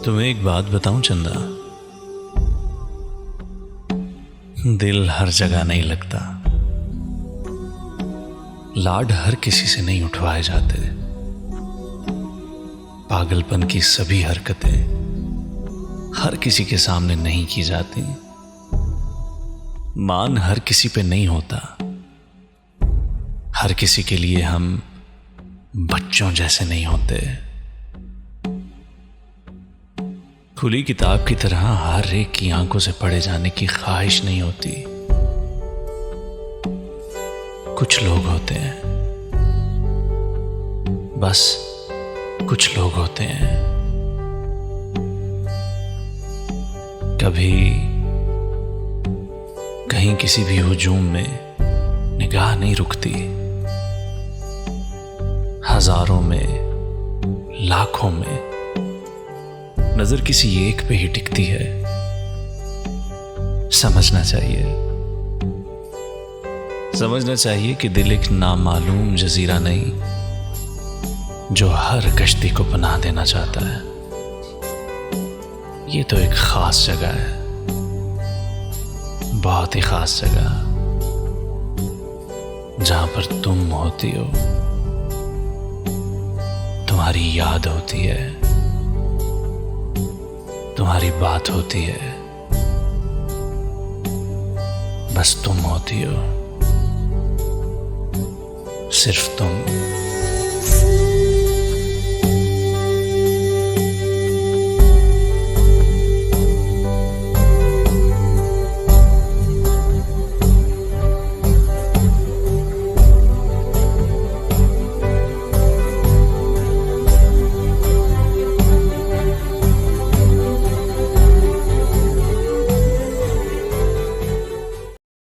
तुम्हें एक बात बताऊं चंदा, दिल हर जगह नहीं लगता। लाड हर किसी से नहीं उठवाए जाते। पागलपन की सभी हरकतें हर किसी के सामने नहीं की जाती। मान हर किसी पे नहीं होता। हर किसी के लिए हम बच्चों जैसे नहीं होते। खुली किताब की तरह हर एक की आंखों से पढ़े जाने की ख्वाहिश नहीं होती। कुछ लोग होते हैं, बस कुछ लोग होते हैं। कभी कहीं किसी भी हुजूम में निगाह नहीं रुकती। हजारों में, लाखों में नजर किसी एक पे ही टिकती है। समझना चाहिए कि दिल एक नामालूम जजीरा नहीं, जो हर कश्ती को पनाह देना चाहता है। ये तो एक खास जगह है, बहुत ही खास जगह, जहां पर तुम होती हो, तुम्हारी याद होती है, तुम्हारी बात होती है, बस तुम होती हो, सिर्फ तुम।